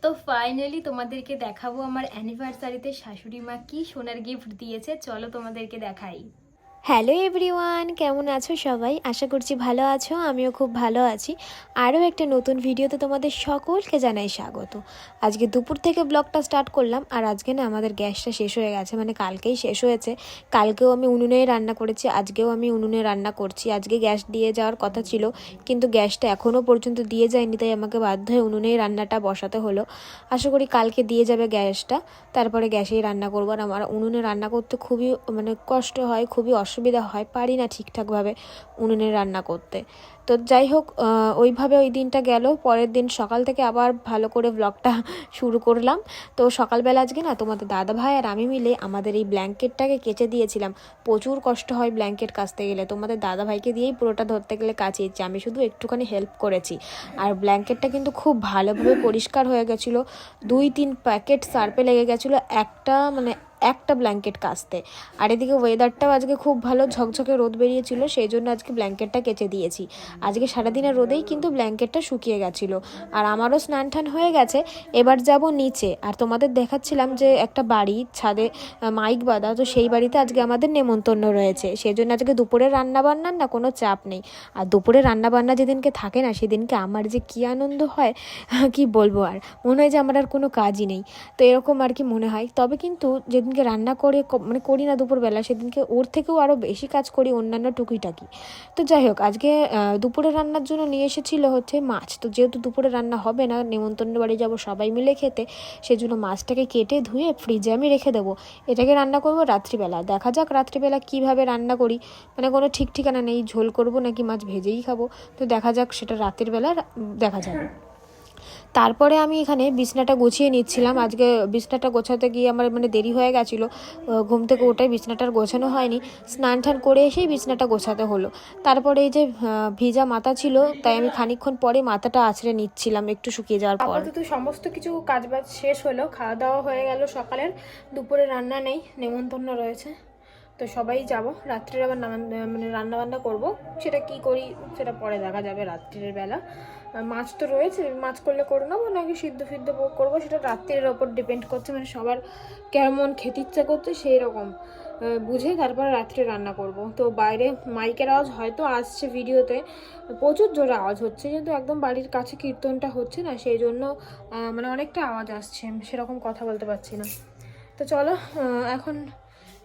তো ফাইনালি তোমাদেরকে দেখাবো আমার অ্যানিভার্সারিতে শাশুড়ি মা কি সোনার গিফট দিয়েছে। চলো তোমাদেরকে দেখাই। হ্যালো এভরিওয়ান, কেমন আছো সবাই? আশা করছি ভালো আছো, আমিও খুব ভালো আছি। আরও একটা নতুন ভিডিওতে তোমাদের সকলকে জানাই স্বাগত। আজকে দুপুর থেকে ব্লগটা স্টার্ট করলাম, আর আজকে না আমাদের গ্যাসটা শেষ হয়ে গেছে, মানে কালকেই শেষ হয়েছে। কালকেও আমি উনুনেই রান্না করেছি, আজকেও আমি উনুনে রান্না করছি। আজকে গ্যাস দিয়ে যাওয়ার কথা ছিল, কিন্তু গ্যাসটা এখনও পর্যন্ত দিয়ে যায়নি, তাই আমাকে বাধ্য হয়ে উনুনেই রান্নাটা বসাতে হলো। আশা করি কালকে দিয়ে যাবে গ্যাসটা, তারপরে গ্যাসেই রান্না করবো। আর আমার উনুনে রান্না করতে খুবই মানে কষ্ট হয়, খুবই অসুবিধা হয়, পারি না ঠিকঠাকভাবে উনুনে রান্না করতে। তো যাই হোক, ওইভাবে ওই দিনটা গেল। পরের দিন সকাল থেকে আবার ভালো করে ব্লগটা শুরু করলাম। তো সকালবেলা আজকে না তোমাদের দাদা ভাই আর আমি মিলে আমাদের এই ব্ল্যাঙ্কেটটাকে কেচে দিয়েছিলাম। প্রচুর কষ্ট হয় ব্ল্যাঙ্কেট কাচতে গেলে, তোমাদের দাদা ভাইকে দিয়েই পুরোটা ধরতে গেলে কাচিয়েছি, আমি শুধু একটুখানি হেল্প করেছি। আর ব্ল্যাঙ্কেটটা কিন্তু খুব ভালোভাবে পরিষ্কার হয়ে গেছিলো। 2-3 প্যাকেট সার্ফে লেগে গেছিলো একটা ব্ল্যাঙ্কেট কাচতে। আর এদিকে ওয়েদারটাও আজকে খুব ভালো, ঝকঝকে রোদ বেরিয়েছিল, সেই জন্য আজকে ব্ল্যাঙ্কেটটা কেচে দিয়েছি। আজকে সারাদিনের রোদেই কিন্তু ব্ল্যাঙ্কেটটা শুকিয়ে গেছিলো। আর আমারও স্নান টান হয়ে গেছে, এবার যাব নিচে। আর তোমাদের দেখাচ্ছিলাম যে একটা বাড়ি ছাদে মাইক বাঁধা, তো সেই বাড়িতে আজকে আমাদের নেমন্তন্ন রয়েছে, সেই জন্য আজকে দুপুরে রান্নাবান্নার না কোনো চাপ নেই। আর দুপুরে রান্নাবান্না যেদিনকে থাকে না, সেদিনকে আমার যে কী আনন্দ হয় কি বলবো। আর মনে হয় যে আমার আর কোনো কাজই নেই, তো এরকম আর কি মনে হয়। তবে কিন্তু যেদিনকে রান্না করে মানে করি না দুপুরবেলা, সেদিনকে ওর থেকেও আরও বেশি কাজ করি অন্যান্য টুকিটাকি। তো যাই হোক, আজকে দুপুরে রান্নার জন্য নিয়ে এসেছিলো হচ্ছে মাছ। তো যেহেতু দুপুরে রান্না হবে না, নেমন্তন্ন বাড়ি যাব সবাই মিলে খেতে, সেজন্য মাছটাকে কেটে ধুয়ে ফ্রিজে আমি রেখে দেবো। এটাকে রান্না করব রাত্রিবেলা। দেখা যাক রাত্রিবেলা কিভাবে রান্না করি, মানে কোনো ঠিক ঠিকানা নেই, ঝোল করব নাকি মাছ ভেজেই খাবো। তো দেখা যাক, সেটা রাতের বেলা দেখা যাবে। তারপরে আমি এখানে বিছনাটা গুছিয়ে নিচ্ছিলাম। আজকে বিছনাটা গোছাতে গিয়ে আমার মানে দেরি হয়ে গেছিলো, ঘুম থেকে ওঠাই বিছনাটার গোছানো হয়নি। স্নান টান করে এসেই বিছনাটা গোছাতে হলো। তারপরে এই যে ভিজা মাথা ছিল, তাই আমি খানিকক্ষণ পরে মাথাটা আঁচড়ে নিচ্ছিলাম একটু শুকিয়ে যাওয়ার পর। আপাতত সমস্ত কিছু কাজবাজ শেষ হলো, খাওয়া দাওয়া হয়ে গেল সকালের। দুপুরে রান্না নেই, নেমন্তন্ন রয়েছে, তো সবাই যাব। রাত্রির আবার মানে রান্নাবান্না করব, সেটা কি করি সেটা পরে দেখা যাবে রাত্রির বেলা। মাছ তো রয়েছে, মাছ করলে করে নেবো নাকি সিদ্ধ ফিদ্ধ করবো, সেটা রাত্রির ওপর ডিপেন্ড করছে, মানে সবার কেমন খেতে ইচ্ছা করছে সেই রকম বুঝে তারপর রাত্রে রান্না করব। তো বাইরে মাইকের আওয়াজ হয়তো আসছে ভিডিওতে, প্রচুর জোরে আওয়াজ হচ্ছে, কিন্তু একদম বাড়ির কাছে কীর্তনটা হচ্ছে না, সেই জন্য মানে অনেকটা আওয়াজ আসছে, সেরকম কথা বলতে পারছি না। তো চলো, এখন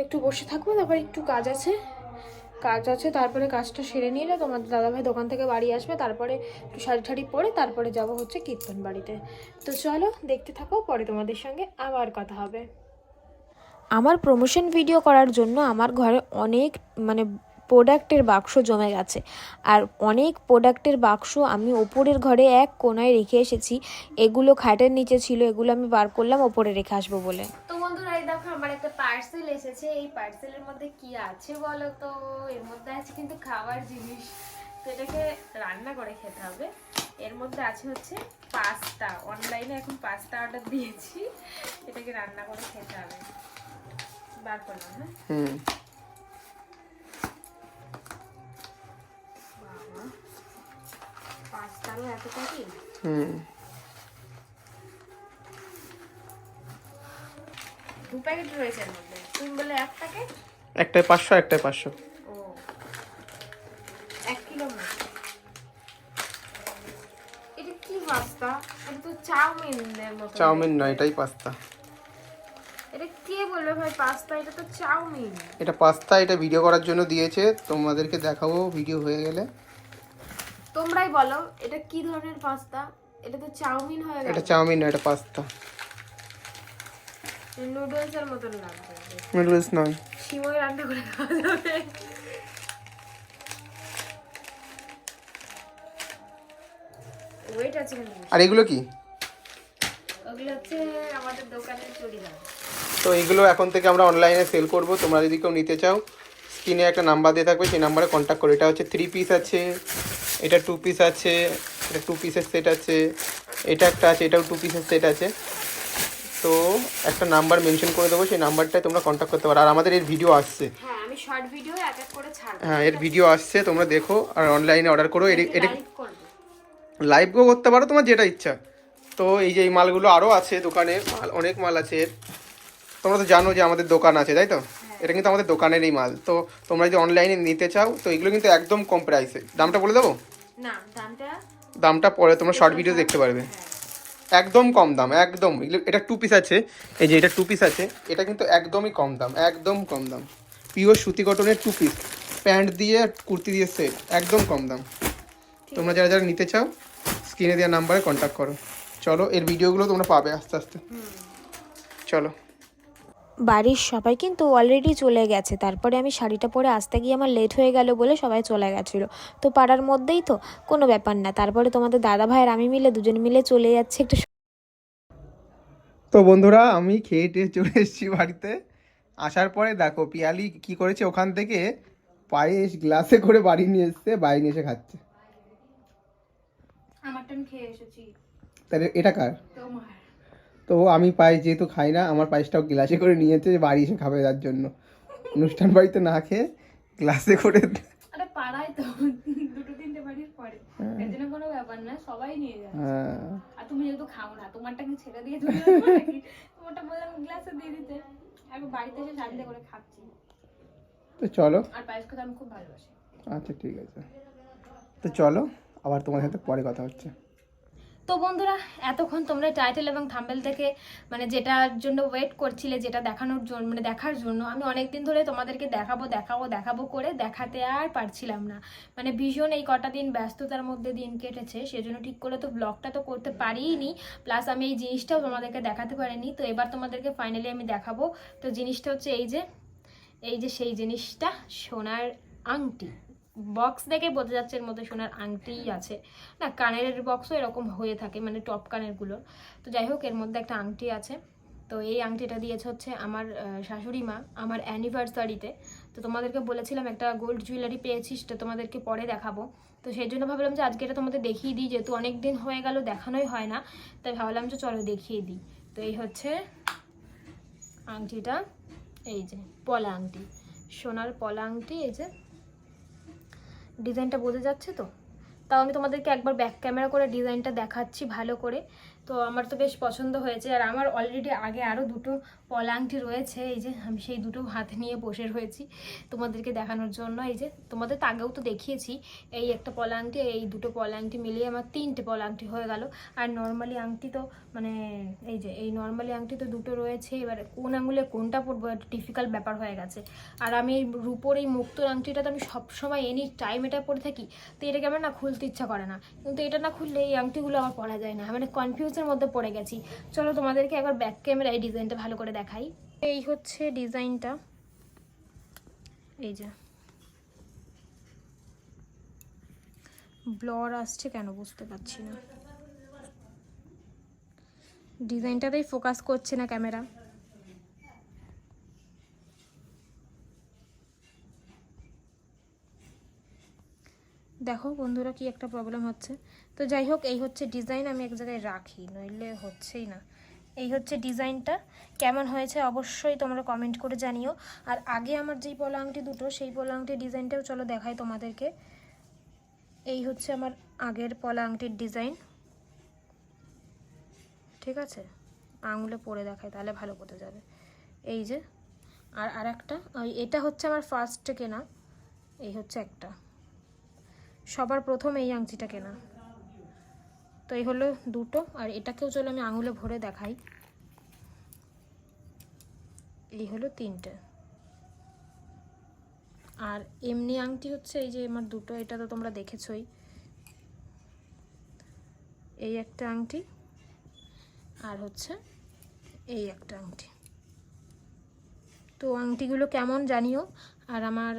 একটু বসে থাকবো, তারপর একটু কাজ আছে, তারপরে কাজটা সেরে নিলে তোমাদের দাদাভাই দোকান থেকে বাড়ি আসবে, তারপরে একটু শাড়ি ঠাড়ি পরে তারপরে যাব হচ্ছে কীর্তন বাড়িতে। তো চলো দেখতে থাকো, পরে তোমাদের সঙ্গে আবার কথা হবে। আমার প্রমোশন ভিডিও করার জন্য আমার ঘরে অনেক মানে প্রোডাক্টের বাক্স জমে গেছে। আর অনেক প্রোডাক্টের বাক্স আমি ওপরের ঘরে এক কোনায় রেখে এসেছি। এগুলো খাটের নিচে ছিল, এগুলো আমি বার করলাম ওপরে রেখে আসবো বলে। তো বন্ধুরা, এই দেখো আমার একটা পার্সেল এসেছে। এই পার্সেলের মধ্যে কি আছে বলো তো? এর মধ্যে আছে কিন্তু খাবার জিনিস, তো এটাকে রান্না করে খেতে হবে। এর মধ্যে আছে হচ্ছে পাস্তা। অনলাইনে এখন পাস্তা অর্ডার দিয়েছি, এটাকে রান্না করে খেতে হবে। বার করলাম। হ্যাঁ, পাস্তারও এতটা কি? দু প্যাকেট রয়েছে এর মধ্যে, তুমি বলে এক প্যাকেট? একটাই 500, একটাই 500। ও, 1 কিলো না। এটা কি পাস্তা? এটা তো চাউমিনের মতো। চাউমিন নয়, এটাই পাস্তা। এটা কে বলবে ভাই পাস্তা? এটা তো চাউমিন। এটা পাস্তা, এটা ভিডিও করার জন্য দিয়েছে, তোমাদেরকে দেখাবো ভিডিও হয়ে গেলে। তোমরাই বলো এটা কি ধরনের পাস্তা? এটা তো চাউমিন হয়ে গেল। এটা চাউমিন নয়, এটা পাস্তা। নুডলসের মতন লাগবে। নুডলস নয়। সিমই রান্না করে খাওয়া যাবে। ওয়েট আছে কিন্তু। আর এগুলো কি? ওগুলো হচ্ছে আমাদের দোকানের চুড়িদার। তো এগুলো এখন থেকে আমরা অনলাইনে সেল করব। তোমরা যদি কেউ নিতে চাও, স্ক্রিনে একটা নাম্বার দিয়ে থাকবে, সেই নাম্বারে কন্ট্যাক্ট করো। এটা হচ্ছে 3 পিস আছে, এটা 2 পিস আছে, এটা 2 পিসের সেট আছে, এটা একটা আছে, এটাও 2 পিসের সেট আছে। তো একটা নাম্বার মেনশন করে দেবো, সেই নাম্বারটায় তোমরা কন্ট্যাক্ট করতে পারো। আর আমাদের এর ভিডিও আসছে। হ্যাঁ, আমি শর্ট ভিডিও এক এক করে ছাড়ব। হ্যাঁ, এর ভিডিও আসছে, তোমরা দেখো আর অনলাইনে অর্ডার করো। এটা লাইভ করব। লাইভও করতে পারো, তোমার যেটা ইচ্ছা। তো এই যে এই মালগুলো আরও আছে দোকানে, মাল অনেক মাল আছে এর। তোমরা তো জানো যে আমাদের দোকান আছে, তাই তো? এটা কিন্তু আমাদের দোকানেরই মাল। তো তোমরা যদি অনলাইনে নিতে চাও তো এগুলো কিন্তু একদম কম প্রাইসে। দামটা বলে দেবো? না, দামটা পরে তোমরা শর্ট ভিডিও দেখতে পারবে। একদম কম দাম, একদম। এটা 2 পিস আছে, এই যে এটা 2 পিস আছে, এটা কিন্তু একদমই কম দাম, একদম কম দাম। পিওর সুতি কটনের 2 পিস, প্যান্ট দিয়ে কুর্তি দিয়ে সেট, একদম কম দাম। তোমরা যারা যারা নিতে চাও স্ক্রিনে দেওয়া নাম্বারে কন্ট্যাক্ট করো। চলো, এর ভিডিওগুলো তোমরা পাবে আস্তে আস্তে। চলো। বাড়ির সবাই কিন্তু অলরেডি চলে গেছে, তারপরে আমি শাড়িটা পরে আসতে গিয়ে আমার লেট হয়ে গেল বলে সবাই চলে গেছিলো। তো পাড়ার মধ্যেই তো, কোনো ব্যাপার না। তারপরে তোমাদের দাদা ভাই আর আমি মিলে দুজন মিলে চলে যাচ্ছে একটু। তো বন্ধুরা, আমি খেয়ে টেয়ে চলে এসেছি বাড়িতে। আসার পরে দেখো পিয়ালি কি করেছে, ওখান থেকে পায়েস গ্লাসে করে বাড়ি নিয়ে এসছে, বাড়ি নিয়ে এসে খাচ্ছে। আমারটা আমি খেয়ে এসেছি। তাহলে এটা কার? তোমার। তো আমি পায়েস যেহেতু খাই না, আমার পায়েসটাও গ্লাসে করে নিয়েছে বাড়ি এসে খাবে, তার জন্য। অনুষ্ঠান বাড়িতে না খেয়ে গ্লাসে করে। আরে পাড়ায় তো 2-3টে বাড়ির পরে, এর জন্য কোনো ব্যাপার না, সবাই নিয়ে যায়। আর তুমি যেহেতু খাও না, তোমারটা কি ছেড়ে দিয়ে চলে যাবো নাকি? তোমারটা বললাম গ্লাসে দিয়ে দিতে। আমি বাড়িতে এসে শান্তি করে খাচ্ছি। তো চলো। আর পায়েস খেতে আমি খুব ভালোবাসি। আচ্ছা ঠিক আছে, তো চলো, আবার তোমার সাথে পরে কথা হচ্ছে। তো বন্ধুরা, এতক্ষণ তোমরা টাইটেল এবং থাম্বনেল থেকে মানে যেটার জন্য ওয়েট করছিলে, যেটা দেখানোর জন্য মানে দেখার জন্য, আমি অনেক দিন ধরে তোমাদেরকে দেখাবো করে দেখাতে আর পারছিলাম না। মানে ভীষণ এই কটা দিন ব্যস্ততার মধ্যে দিন কেটেছে, সেজন্য ঠিক করে তো ব্লগটা তো করতে পারিনি, প্লাস আমি এই জিনিসটাও তোমাদেরকে দেখাতে পারিনি। তো এবার তোমাদেরকে ফাইনালি আমি দেখাবো। তো জিনিসটা হচ্ছে এই যে সেই জিনিসটা, সোনার আংটি। বক্স দেখে বোঝা যাচ্ছে এর মধ্যে সোনার আংটিই আছে। না, কানের বক্সও এরকম হয়ে থাকে, মানে টপ কানেরগুলো। তো যাই হোক, এর মধ্যে একটা আংটি আছে। তো এই আংটিটা দিয়েছে হচ্ছে আমার শাশুড়ি মা আমার অ্যানিভার্সারিতে। তো তোমাদেরকে বলেছিলাম একটা গোল্ড জুয়েলারি পেয়েছি, সেটা তোমাদেরকে পরে দেখাবো। তো সেই জন্য ভাবলাম যে আজকে এটা তোমাদের দেখিয়ে দিই, যেহেতু অনেক দিন হয়ে গেল দেখানোই হয় না, তাই ভাবলাম যে চলো দেখিয়ে দিই। তো এই হচ্ছে আংটিটা, এই যে পলা আংটি, সোনার পলা আংটি। এই যে ডিজাইনটা বোঝা যাচ্ছে তো? তাও আমি তোমাদেরকে একবার ব্যাক ক্যামেরা করে ডিজাইনটা দেখাচ্ছি ভালো করে। তো আমার তো বেশ পছন্দ হয়েছে, আর আমার অলরেডি আগে আরও 2টো পলা আংটি রয়েছে। এই যে আমি সেই 2টো হাতে নিয়ে বসে রয়েছি তোমাদেরকে দেখানোর জন্য। এই যে তোমাদের তো আগেও তো দেখিয়েছি, এই একটা পলা আংটি, এই 2টো পলা আংটি মিলিয়ে আমার 3টে পলা আংটি হয়ে গেল। আর নর্মালি আংটি তো মানে এই যে এই নর্মালি আংটি তো 2টো রয়েছে। এবার কোন আঙুলে কোনটা পরবো একটা ডিফিকাল্ট ব্যাপার হয়ে গেছে। আর আমি এই রূপোর এই মুক্তোর আংটিটা তো আমি সবসময় এনি টাইম এটা পরে থাকি, তো এটাকে আমার না খুলতে ইচ্ছা করে না। কিন্তু এটা না খুললে এই আংটিগুলো আমার পরা যায় না, মানে কনফিউজের মধ্যে পড়ে গেছি। চলো তোমাদেরকে একবার ব্যাক ক্যামেরা এই ডিজাইনটা ভালো করে দেখাই। এই হচ্ছে ডিজাইনটা, এই যে ব্লর আসছে কেন বুঝতে পারছি না, ডিজাইনটাতেই ফোকাস করছে না ক্যামেরা। দেখো বন্ধুরা কি একটা প্রবলেম হচ্ছে। তো যাই হোক, এই হচ্ছে ডিজাইন, আমি এক জায়গায় রাখি নইলে হচ্ছেই না। এই হচ্ছে ডিজাইনটা, কেমন হয়েছে অবশ্যই তোমরা কমেন্ট করে জানিও। আর আগে আমার যেই পলা আংটি 2টো, সেই পলা আংটির ডিজাইনটাও চলো দেখাই তোমাদেরকে। এই হচ্ছে আমার আগের পলা আংটির ডিজাইন, ঠিক আছে? আঙুলে পরে দেখাই তাহলে ভালো বোঝা যাবে। এই যে আর একটা, এটা হচ্ছে আমার ফার্স্ট কেনা, এই হচ্ছে একটা, সবার প্রথম এই আংটিটা কেনা। তো এই হলো 2টো, আর এটাকেও চলো আমি আঙুলে ভরে দেখাই। এই হলো 3টে। আর এমনি আংটি হচ্ছে এই যে আমার 2টো, এটা তো তোমরা দেখেছোই। এই একটা আংটি, আর হচ্ছে এই একটা আংটি। তো আংটিগুলো কেমন জানিও, আর আমার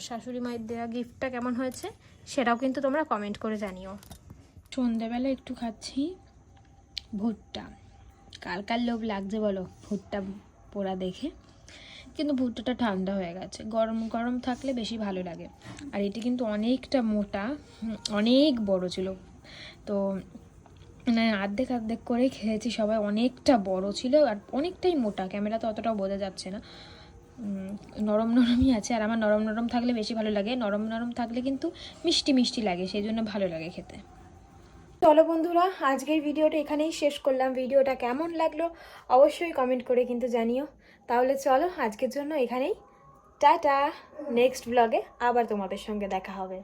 শাশুড়ি মায়ের দেওয়া গিফটটা কেমন হয়েছে সেটাও কিন্তু তোমরা কমেন্ট করে জানিও। সন্ধ্যাবেলা একটু খাচ্ছি ভুট্টা। কার লোভ লাগছে বলো ভুট্টা পোড়া দেখে, কিন্তু ভুট্টাটা ঠান্ডা হয়ে গেছে, গরম গরম থাকলে বেশি ভালো লাগে। আর এটি কিন্তু অনেকটা মোটা, অনেক বড় ছিল। তো মানে অর্ধেক করেই খেয়েছি সবাই, অনেকটা বড় ছিল আর অনেকটাই মোটা, ক্যামেরা তো অতটাও বোঝা যাচ্ছে না। নরম নরমই আছে, আর আমার নরম নরম থাকলে বেশি ভালো লাগে, নরম নরম থাকলে কিন্তু মিষ্টি মিষ্টি লাগে, সেই জন্য ভালো লাগে খেতে। চলো বন্ধুরা, আজকের ভিডিওটা এখানেই শেষ করলাম। ভিডিওটা কেমন লাগলো অবশ্যই কমেন্ট করে কিন্তু জানিও। তাহলে চলো আজকের জন্য এখানেই টাটা, নেক্সট ব্লগে আবার তোমাদের সঙ্গে দেখা হবে।